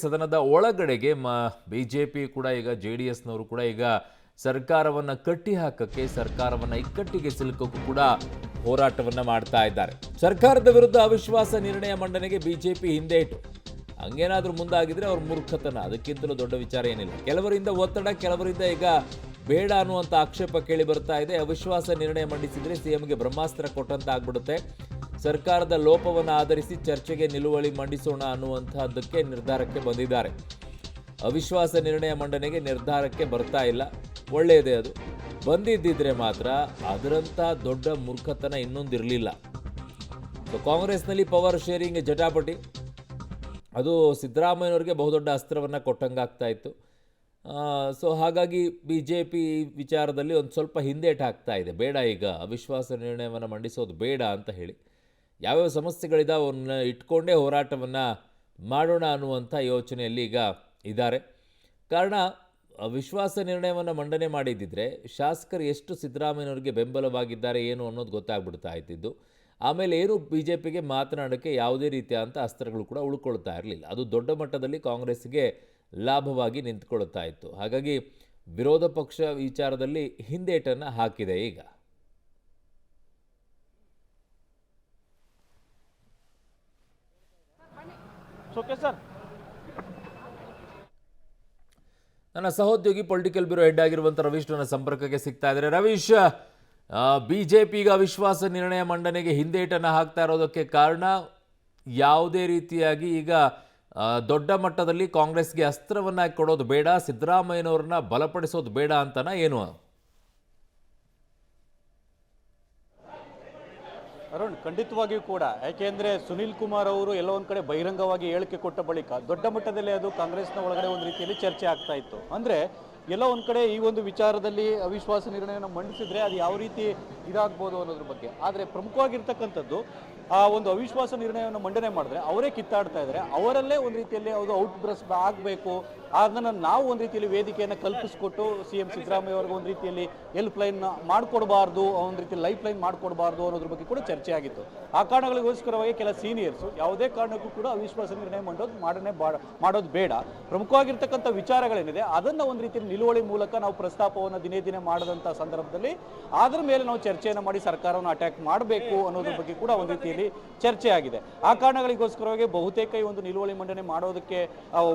ಸದನದ ಒಳಗಡೆಗೆ ಬಿಜೆಪಿ ಕೂಡ ಈಗ ಜೆಡಿಎಸ್ನವರು ಕೂಡ ಈಗ ಸರ್ಕಾರವನ್ನ ಕಟ್ಟಿ ಹಾಕಕ್ಕೆ, ಸರ್ಕಾರವನ್ನ ಇಕ್ಕಟ್ಟಿಗೆ ಸಿಲುಕೋಕ್ಕೂ ಕೂಡ ಹೋರಾಟವನ್ನ ಮಾಡ್ತಾ ಇದ್ದಾರೆ. ಸರ್ಕಾರದ ವಿರುದ್ಧ ಅವಿಶ್ವಾಸ ನಿರ್ಣಯ ಮಂಡನೆಗೆ ಬಿಜೆಪಿ ಹಿಂದೆ ಇಟ್ಟು ಹಂಗೇನಾದ್ರೂ ಮುಂದಾಗಿದ್ರೆ ಅವ್ರ ಮೂರ್ಖತನ, ಅದಕ್ಕಿಂತಲೂ ದೊಡ್ಡ ವಿಚಾರ ಏನಿಲ್ಲ. ಕೆಲವರಿಂದ ಒತ್ತಡ, ಕೆಲವರಿಂದ ಈಗ ಬೇಡ ಅನ್ನುವಂಥ ಆಕ್ಷೇಪ ಕೇಳಿ ಬರ್ತಾ ಇದೆ. ಅವಿಶ್ವಾಸ ನಿರ್ಣಯ ಮಂಡಿಸಿದ್ರೆ ಸಿಎಂಗೆ ಬ್ರಹ್ಮಾಸ್ತ್ರ ಕೊಟ್ಟಂತ ಆಗ್ಬಿಡುತ್ತೆ. ಸರ್ಕಾರದ ಲೋಪವನ್ನು ಆಧರಿಸಿ ಚರ್ಚೆಗೆ ನಿಲುವಳಿ ಮಂಡಿಸೋಣ ಅನ್ನುವಂಥದ್ದಕ್ಕೆ ನಿರ್ಧಾರಕ್ಕೆ ಬಂದಿದ್ದಾರೆ. ಅವಿಶ್ವಾಸ ನಿರ್ಣಯ ಮಂಡನೆಗೆ ನಿರ್ಧಾರಕ್ಕೆ ಬರ್ತಾ ಇಲ್ಲ. ಒಳ್ಳೆಯದೇ, ಅದು ಬಂದಿದ್ದಿದ್ರೆ ಮಾತ್ರ ಅದರಂಥ ದೊಡ್ಡ ಮೂರ್ಖತನ ಇನ್ನೊಂದಿರಲಿಲ್ಲ. ಸೊ ಕಾಂಗ್ರೆಸ್ನಲ್ಲಿ ಪವರ್ ಶೇರಿಂಗ್ ಜಟಾಪಟಿ, ಅದು ಸಿದ್ದರಾಮಯ್ಯನವರಿಗೆ ಬಹುದೊಡ್ಡ ಅಸ್ತ್ರವನ್ನು ಕೊಟ್ಟಂಗಾಗ್ತಾ ಇತ್ತು. ಸೊ ಹಾಗಾಗಿ ಬಿ ಜೆ ಪಿ ವಿಚಾರದಲ್ಲಿ ಒಂದು ಸ್ವಲ್ಪ ಹಿಂದೇಟು ಹಾಕ್ತಾ ಇದೆ. ಬೇಡ, ಈಗ ಅವಿಶ್ವಾಸ ನಿರ್ಣಯವನ್ನು ಮಂಡಿಸೋದು ಬೇಡ ಅಂತ ಹೇಳಿ ಯಾವ್ಯಾವ ಸಮಸ್ಯೆಗಳಿದಾವೆ ಅವನ್ನ ಇಟ್ಕೊಂಡೇ ಹೋರಾಟವನ್ನು ಮಾಡೋಣ ಅನ್ನುವಂಥ ಯೋಚನೆಯಲ್ಲಿ ಈಗ ಇದ್ದಾರೆ. ಕಾರಣ, ವಿಶ್ವಾಸ ನಿರ್ಣಯವನ್ನು ಮಂಡನೆ ಮಾಡಿದ್ದಿದ್ರೆ ಶಾಸಕರು ಎಷ್ಟು ಸಿದ್ದರಾಮಯ್ಯನವರಿಗೆ ಬೆಂಬಲವಾಗಿದ್ದಾರೆ ಏನು ಅನ್ನೋದು ಗೊತ್ತಾಗ್ಬಿಡ್ತಾ ಇದ್ದಿದ್ದು. ಆಮೇಲೆ ಏನು ಬಿ ಜೆ ಪಿಗೆ ಮಾತನಾಡೋಕ್ಕೆ ಯಾವುದೇ ರೀತಿಯಾದಂಥ ಅಸ್ತ್ರಗಳು ಕೂಡ ಉಳ್ಕೊಳ್ತಾ ಇರಲಿಲ್ಲ. ಅದು ದೊಡ್ಡ ಮಟ್ಟದಲ್ಲಿ ಕಾಂಗ್ರೆಸ್ಗೆ ಲಾಭವಾಗಿ ನಿಂತ್ಕೊಳ್ತಾ ಇತ್ತು. ಹಾಗಾಗಿ ವಿರೋಧ ಪಕ್ಷ ವಿಚಾರದಲ್ಲಿ ಹಿಂದೇಟನ್ನು ಹಾಕಿದೆ ಈಗ. ನನ್ನ ಸಹೋದ್ಯೋಗಿ ಪೊಲಿಟಿಕಲ್ ಬ್ಯೂರೋ ಹೆಡ್ ಆಗಿರುವಂಥ ರವೀಶ್ ನನ್ನ ಸಂಪರ್ಕಕ್ಕೆ ಸಿಗ್ತಾ ಇದ್ದಾರೆ. ರವೀಶ್, ಬಿಜೆಪಿ ಈಗ ಅವಿಶ್ವಾಸ ನಿರ್ಣಯ ಮಂಡನೆಗೆ ಹಿಂದೇಟನ್ನು ಹಾಕ್ತಾ ಇರೋದಕ್ಕೆ ಕಾರಣ ಯಾವುದೇ ರೀತಿಯಾಗಿ ಈಗ ದೊಡ್ಡ ಮಟ್ಟದಲ್ಲಿ ಕಾಂಗ್ರೆಸ್ಗೆ ಅಸ್ತ್ರವನ್ನು ಕೊಡೋದು ಬೇಡ, ಸಿದ್ದರಾಮಯ್ಯನವ್ರನ್ನ ಬಲಪಡಿಸೋದು ಬೇಡ ಅಂತನಾ ಏನು? ಅರುಣ್, ಖಂಡಿತವಾಗಿಯೂ ಕೂಡ. ಯಾಕೆಂದರೆ ಸುನೀಲ್ ಕುಮಾರ್ ಅವರು ಎಲ್ಲೋ ಒಂದು ಕಡೆ ಬಹಿರಂಗವಾಗಿ ಹೇಳಿಕೆ ಕೊಟ್ಟ ಬಳಿಕ ದೊಡ್ಡ ಮಟ್ಟದಲ್ಲಿ ಅದು ಕಾಂಗ್ರೆಸ್ನ ಒಳಗಡೆ ಒಂದು ರೀತಿಯಲ್ಲಿ ಚರ್ಚೆ ಆಗ್ತಾ ಇತ್ತು. ಅಂದರೆ ಎಲ್ಲೋ ಒಂದು ಕಡೆ ಈ ಒಂದು ವಿಚಾರದಲ್ಲಿ ಅವಿಶ್ವಾಸ ನಿರ್ಣಯವನ್ನು ಮಂಡಿಸಿದ್ರೆ ಅದು ಯಾವ ರೀತಿ ಇದಾಗ್ಬೋದು ಅನ್ನೋದ್ರ ಬಗ್ಗೆ. ಆದರೆ ಪ್ರಮುಖವಾಗಿರ್ತಕ್ಕಂಥದ್ದು ಆ ಒಂದು ಅವಿಶ್ವಾಸ ನಿರ್ಣಯವನ್ನು ಮಂಡನೆ ಮಾಡಿದ್ರೆ ಅವರೇ ಕಿತ್ತಾಡ್ತಾ ಇದ್ದಾರೆ. ಅವರಲ್ಲೇ ಒಂದು ರೀತಿಯಲ್ಲಿ ಅದು ಔಟ್ ಬ್ರಸ್ಟ್ ಆಗಬೇಕು, ಅದನ್ನು ನಾವು ಒಂದು ರೀತಿಯಲ್ಲಿ ವೇದಿಕೆಯನ್ನು ಕಲ್ಪಿಸಿಕೊಟ್ಟು ಸಿ ಎಂ ಸಿದ್ದರಾಮಯ್ಯ ಅವ್ರಿಗೆ ಒಂದು ರೀತಿಯಲ್ಲಿ ಹೆಲ್ಪ್ ಲೈನ್ ಮಾಡಿಕೊಡಬಾರ್ದು, ಒಂದು ರೀತಿ ಲೈಫ್ ಲೈನ್ ಮಾಡಿಕೊಡಬಾರ್ದು ಅನ್ನೋದ್ರ ಬಗ್ಗೆ ಕೂಡ ಚರ್ಚೆ ಆಗಿತ್ತು. ಆ ಕಾರಣಗಳಿಗೋಸ್ಕರವಾಗಿ ಕೆಲ ಸೀನಿಯರ್ಸು ಯಾವುದೇ ಕಾರಣಕ್ಕೂ ಕೂಡ ಅವಿಶ್ವಾಸ ನಿರ್ಣಯ ಮಾಡೋದು ಬೇಡ, ಪ್ರಮುಖವಾಗಿರ್ತಕ್ಕಂಥ ವಿಚಾರಗಳೇನಿದೆ ಅದನ್ನು ಒಂದು ರೀತಿಯಲ್ಲಿ ನಿಲುವಳಿ ಮೂಲಕ ನಾವು ಪ್ರಸ್ತಾಪವನ್ನು ದಿನೇ ದಿನೇ ಮಾಡದಂಥ ಸಂದರ್ಭದಲ್ಲಿ ಅದರ ಮೇಲೆ ನಾವು ಚರ್ಚೆಯನ್ನು ಮಾಡಿ ಸರ್ಕಾರವನ್ನು ಅಟ್ಯಾಕ್ ಮಾಡಬೇಕು ಅನ್ನೋದ್ರ ಬಗ್ಗೆ ಕೂಡ ಒಂದು ರೀತಿಯಲ್ಲಿ ಚರ್ಚೆ ಆಗಿದೆ. ಆ ಕಾರಣಗಳಿಗೋಸ್ಕರವಾಗಿ ಬಹುತೇಕ ಈ ಒಂದು ನಿಲುವಳಿ ಮಂಡನೆ ಮಾಡೋದಕ್ಕೆ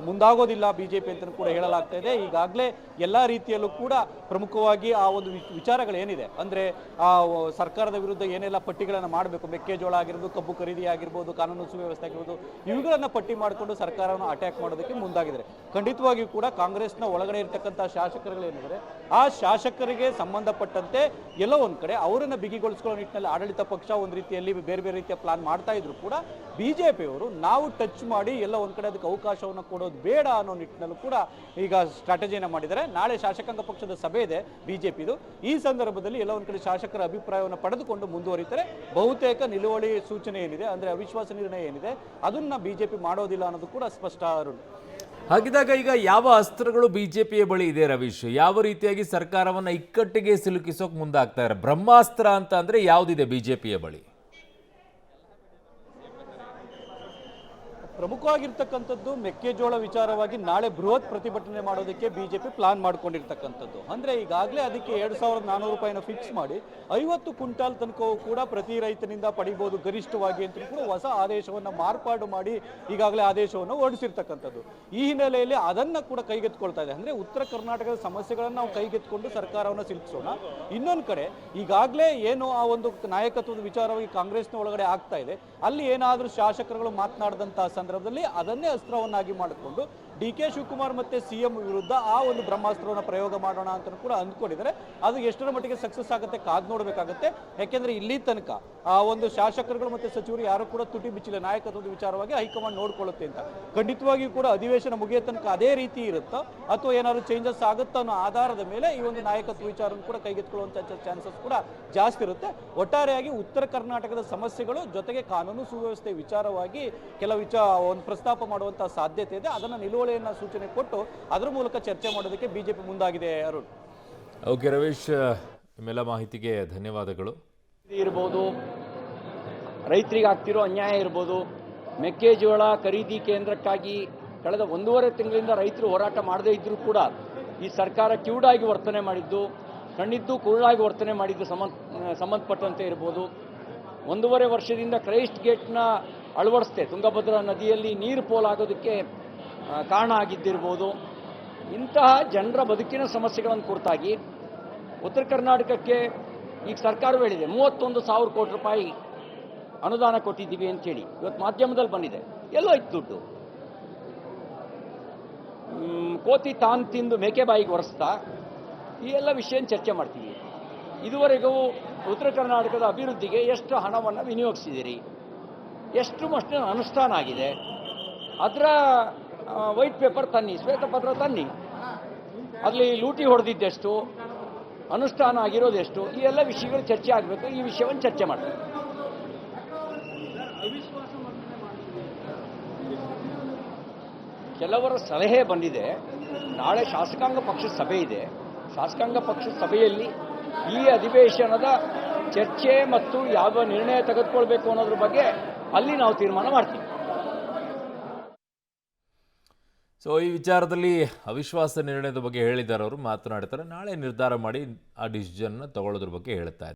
ಮುಂದಾಗೋದಿಲ್ಲ ಬಿಜೆಪಿ ಅಂತ ಕೂಡ ಹೇಳಲಾಗ್ತಾ ಇದೆ. ಈಗಾಗಲೇ ಎಲ್ಲಾ ರೀತಿಯಲ್ಲೂ ಕೂಡ ಪ್ರಮುಖವಾಗಿ ಆ ಒಂದು ವಿಚಾರಗಳೇನಿದೆ ಅಂದ್ರೆ ಆ ಸರ್ಕಾರದ ವಿರುದ್ಧ ಏನೆಲ್ಲ ಪಟ್ಟಿಗಳನ್ನು ಮಾಡಬೇಕು, ಮೆಕ್ಕೆಜೋಳ ಆಗಿರ್ಬೋದು, ಕಬ್ಬು ಖರೀದಿ ಆಗಿರ್ಬೋದು, ಕಾನೂನು ಸುವ್ಯವಸ್ಥೆ ಆಗಿರ್ಬೋದು, ಇವುಗಳನ್ನ ಪಟ್ಟಿ ಮಾಡಿಕೊಂಡು ಸರ್ಕಾರವನ್ನು ಅಟ್ಯಾಕ್ ಮಾಡೋದಕ್ಕೆ ಮುಂದಾಗಿದ್ದಾರೆ. ಖಂಡಿತವಾಗಿಯೂ ಕೂಡ ಕಾಂಗ್ರೆಸ್ನ ಒಳಗಡೆ ಇರತಕ್ಕಂಥ ಶಾಸಕರುಗಳೇನಿದ್ದಾರೆ ಆ ಶಾಸಕರಿಗೆ ಸಂಬಂಧಪಟ್ಟಂತೆ ಎಲ್ಲೋ ಒಂದ್ ಕಡೆ ಅವರನ್ನ ಬಿಗಿಗೊಳಿಸಿಕೊಳ್ಳೋ ನಿಟ್ಟಿನಲ್ಲಿ ಆಡಳಿತ ಪಕ್ಷ ಒಂದು ರೀತಿಯಲ್ಲಿ ಬೇರೆ ಬೇರೆ ರೀತಿಯ ಪ್ಲಾನ್ ಮಾಡ್ತಾ ಇದ್ರು ಕೂಡ ಬಿಜೆಪಿಯವರು ನಾವು ಟಚ್ ಮಾಡಿ ಎಲ್ಲ ಒಂದ್ ಕಡೆ ಅದಕ್ಕೆ ಅವಕಾಶವನ್ನು ಕೊಡೋದು ಬೇಡ ಅನ್ನೋ ನಿಟ್ಟಿನಲ್ಲೂ ಕೂಡ ಈಗ ಸ್ಟ್ರಾಟಜಿಯನ್ನು ಮಾಡಿದ್ದಾರೆ. ನಾಳೆ ಶಾಸಕಾಂಗ ಪಕ್ಷದ ಸಭೆ ಇದೆ ಬಿಜೆಪಿದು. ಈ ಸಂದರ್ಭದಲ್ಲಿ ಎಲ್ಲ ಒಂದ್ ಕಡೆ ಶಾಸಕರ ಅಭಿಪ್ರಾಯವನ್ನು ಪಡೆದುಕೊಂಡು ಮುಂದುವರಿತಾರೆ. ಬಹುತೇಕ ನಿಲುವಳಿ ಸೂಚನೆ ಏನಿದೆ ಅಂದ್ರೆ ಅವಿಶ್ವಾಸ ನಿರ್ಣಯ ಏನಿದೆ ಅದನ್ನ ಬಿಜೆಪಿ ಮಾಡೋದಿಲ್ಲ ಅನ್ನೋದು ಕೂಡ ಸ್ಪಷ್ಟ. ಅರುಣ್, ಹಾಗಿದ್ದಾಗ ಈಗ ಯಾವ ಅಸ್ತ್ರಗಳು ಬಿಜೆಪಿಯ ಬಳಿ ಇದೆ ರವೀಶ್? ಯಾವ ರೀತಿಯಾಗಿ ಸರ್ಕಾರವನ್ನ ಇಕ್ಕಟ್ಟಿಗೆ ಸಿಲುಕಿಸೋಕೆ ಮುಂದಾಗ್ತಾ ಇದ್ದಾರೆ? ಬ್ರಹ್ಮಾಸ್ತ್ರ ಅಂತ ಅಂದ್ರೆ ಯಾವುದಿದೆ ಬಿಜೆಪಿಯ ಬಳಿ? ಪ್ರಮುಖವಾಗಿರ್ತಕ್ಕಂಥದ್ದು ಮೆಕ್ಕೆಜೋಳ ವಿಚಾರವಾಗಿ ನಾಳೆ ಬೃಹತ್ ಪ್ರತಿಭಟನೆ ಮಾಡೋದಕ್ಕೆ ಬಿಜೆಪಿ ಪ್ಲಾನ್ ಮಾಡ್ಕೊಂಡಿರ್ತಕ್ಕಂಥದ್ದು. ಅಂದ್ರೆ ಈಗಾಗಲೇ ಅದಕ್ಕೆ 2,400 ರೂಪಾಯಿನ ಫಿಕ್ಸ್ ಮಾಡಿ 50 ಕ್ವಿಂಟಾಲ್ ತನಕವೂ ಕೂಡ ಪ್ರತಿ ರೈತನಿಂದ ಪಡಿಬಹುದು ಗರಿಷ್ಠವಾಗಿ ಅಂತ ಕೂಡ ಹೊಸ ಆದೇಶವನ್ನು ಮಾರ್ಪಾಡು ಮಾಡಿ ಈಗಾಗಲೇ ಆದೇಶವನ್ನು ಹೊರಡಿಸಿರ್ತಕ್ಕಂಥದ್ದು. ಈ ಹಿನ್ನೆಲೆಯಲ್ಲಿ ಅದನ್ನ ಕೂಡ ಕೈಗೆತ್ತಿಕೊಳ್ತಾ ಇದೆ. ಅಂದ್ರೆ ಉತ್ತರ ಕರ್ನಾಟಕದ ಸಮಸ್ಯೆಗಳನ್ನು ನಾವು ಕೈಗೆತ್ತಿಕೊಂಡು ಸರ್ಕಾರವನ್ನು ಸಿಲುಕಿಸೋಣ. ಇನ್ನೊಂದು ಕಡೆ ಈಗಾಗಲೇ ಏನು ಆ ಒಂದು ನಾಯಕತ್ವದ ವಿಚಾರವಾಗಿ ಕಾಂಗ್ರೆಸ್ನ ಒಳಗಡೆ ಆಗ್ತಾ ಇದೆ, ಅಲ್ಲಿ ಏನಾದರೂ ಶಾಸಕರುಗಳು ಮಾತನಾಡಿದಂತಹ ಸಂದರ್ಭದಲ್ಲಿ ಅದನ್ನೇ ಅಸ್ತ್ರವನ್ನಾಗಿ ಮಾಡಿಕೊಂಡು ಡಿ ಕೆ ಶಿವಕುಮಾರ್ ಮತ್ತೆ ಸಿಎಂ ವಿರುದ್ಧ ಆ ಒಂದು ಬ್ರಹ್ಮಾಸ್ತ್ರವನ್ನು ಪ್ರಯೋಗ ಮಾಡೋಣ ಅಂತ ಕೂಡ ಅಂದ್ಕೊಂಡಿದ್ದಾರೆ. ಅದು ಎಷ್ಟರ ಮಟ್ಟಿಗೆ ಸಕ್ಸಸ್ ಆಗುತ್ತೆ ಕಾದ್ ನೋಡಬೇಕಾಗುತ್ತೆ. ಯಾಕೆಂದ್ರೆ ಇಲ್ಲಿ ತನಕ ಆ ಒಂದು ಶಾಸಕರುಗಳು ಮತ್ತೆ ಸಚಿವರು ಯಾರು ಕೂಡ ತುಟಿ ಬಿಚ್ಚಿಲ್ಲ ನಾಯಕತ್ವದ ವಿಚಾರವಾಗಿ ಹೈಕಮಾಂಡ್ ನೋಡ್ಕೊಳ್ಳುತ್ತೆ ಅಂತ. ಖಂಡಿತವಾಗಿಯೂ ಕೂಡ ಅಧಿವೇಶನ ಮುಗಿಯ ತನಕ ಅದೇ ರೀತಿ ಇರುತ್ತಾ ಅಥವಾ ಏನಾದ್ರು ಚೇಂಜಸ್ ಆಗುತ್ತಾ ಅನ್ನೋ ಆಧಾರದ ಮೇಲೆ ಈ ಒಂದು ನಾಯಕತ್ವ ವಿಚಾರವನ್ನು ಕೂಡ ಕೈಗೆತ್ತಿಕೊಳ್ಳುವಂತ ಚಾನ್ಸಸ್ ಕೂಡ ಜಾಸ್ತಿ ಇರುತ್ತೆ. ಒಟ್ಟಾರೆಯಾಗಿ ಉತ್ತರ ಕರ್ನಾಟಕದ ಸಮಸ್ಯೆಗಳು ಜೊತೆಗೆ ಕಾನೂನು ಸುವ್ಯವಸ್ಥೆ ವಿಚಾರವಾಗಿ ಕೆಲವು ಒಂದು ಪ್ರಸ್ತಾಪ ಮಾಡುವಂತಹ ಸಾಧ್ಯತೆ ಇದೆ. ಅದನ್ನ ನಿಲುವಳಿಯನ್ನ ಸೂಚನೆ ಕೊಟ್ಟು ಅದರ ಮೂಲಕ ಚರ್ಚೆ ಮಾಡೋದಕ್ಕೆ ಬಿಜೆಪಿ ಮುಂದಾಗಿದೆ. ಅರುಣ್, ಓಕೆ ರವೀಶ್, ನಿಮ್ಮೆಲ್ಲ ಮಾಹಿತಿಗೆ ಧನ್ಯವಾದಗಳು. ಇರ್ಬೋದು, ರೈತರಿಗೆ ಆಗ್ತಿರೋ ಅನ್ಯಾಯ ಇರ್ಬೋದು, ಮೆಕ್ಕೆಜೋಳ ಖರೀದಿ ಕೇಂದ್ರಕ್ಕಾಗಿ ಕಳೆದ 1.5 ತಿಂಗಳಿಂದ ರೈತರು ಹೋರಾಟ ಮಾಡದೇ ಇದ್ದರೂ ಕೂಡ ಈ ಸರ್ಕಾರ ಕಿವುಡಾಗಿ ವರ್ತನೆ ಮಾಡಿದ್ದು, ಕಣ್ಣಿದ್ದು ಕುರುಡಾಗಿ ವರ್ತನೆ ಮಾಡಿದ್ದು ಸಂಬಂಧಪಟ್ಟಂತೆ ಇರ್ಬೋದು. 1.5 ವರ್ಷದಿಂದ ಕ್ರೈಸ್ಟ್ ಗೇಟ್ನ ಅಳವಡಿಸ್ತೆ ತುಂಗಭದ್ರಾ ನದಿಯಲ್ಲಿ ನೀರು ಪೋಲಾಗೋದಕ್ಕೆ ಕಾರಣ ಆಗಿದ್ದಿರ್ಬೋದು. ಇಂತಹ ಜನರ ಬದುಕಿನ ಸಮಸ್ಯೆಗಳನ್ನು ಕುರಿತಾಗಿ ಉತ್ತರ ಕರ್ನಾಟಕಕ್ಕೆ ಈಗ ಸರ್ಕಾರವೂ ಹೇಳಿದೆ 31,000 ಕೋಟಿ ರೂಪಾಯಿ ಅನುದಾನ ಕೊಟ್ಟಿದ್ದೀವಿ ಅಂತೇಳಿ. ಇವತ್ತು ಮಾಧ್ಯಮದಲ್ಲಿ ಬಂದಿದೆ. ಎಲ್ಲೋ ಇತ್ತು ದುಡ್ಡು? ಕೋತಿ ತಾನು ತಿಂದು ಮೇಕೆ ಬಾಯಿಗೆ ಒರೆಸ್ತಾ ಈ ಎಲ್ಲ ವಿಷಯ ಚರ್ಚೆ ಮಾಡ್ತೀವಿ. ಇದುವರೆಗೂ ಉತ್ತರ ಕರ್ನಾಟಕದ ಅಭಿವೃದ್ಧಿಗೆ ಎಷ್ಟು ಹಣವನ್ನು ವಿನಿಯೋಗಿಸಿದ್ದೀರಿ, ಎಷ್ಟು ಮಟ್ಟಿನ ಅನುಷ್ಠಾನ ಆಗಿದೆ, ಅದರ ವೈಟ್ ಪೇಪರ್ ತನ್ನಿ, ಶ್ವೇತಪತ್ರ ತನ್ನಿ. ಅಲ್ಲಿ ಲೂಟಿ ಹೊಡೆದಿದ್ದೆಷ್ಟು, ಅನುಷ್ಠಾನ ಆಗಿರೋದೆಷ್ಟು, ಈ ಎಲ್ಲ ವಿಷಯಗಳು ಚರ್ಚೆ ಆಗಬೇಕು. ಈ ವಿಷಯವನ್ನು ಚರ್ಚೆ ಮಾಡ್ತೀವಿ. ಕೆಲವರ ಸಲಹೆ ಬಂದಿದೆ. ನಾಳೆ ಶಾಸಕಾಂಗ ಪಕ್ಷದ ಸಭೆ ಇದೆ. ಶಾಸಕಾಂಗ ಪಕ್ಷದ ಸಭೆಯಲ್ಲಿ ಈ ಅಧಿವೇಶನದ ಚರ್ಚೆ ಮತ್ತು ಯಾವ ನಿರ್ಣಯ ತೆಗೆದುಕೊಳ್ಬೇಕು ಅನ್ನೋದ್ರ ಬಗ್ಗೆ ಅಲ್ಲಿ ನಾವು ತೀರ್ಮಾನ ಮಾಡ್ತೀವಿ. ಸೊ ಈ ವಿಚಾರದಲ್ಲಿ ಅವಿಶ್ವಾಸ ನಿರ್ಣಯದ ಬಗ್ಗೆ ಹೇಳಿದ್ದಾರೆ ಅವರು ಮಾತನಾಡ್ತಾರೆ. ನಾಳೆ ನಿರ್ಧಾರ ಮಾಡಿ ಆ ಡಿಸಿಷನ್ನ ತಗೊಳ್ಳೋದ್ರ ಬಗ್ಗೆ ಹೇಳ್ತಾ ಇದ್ದಾರೆ.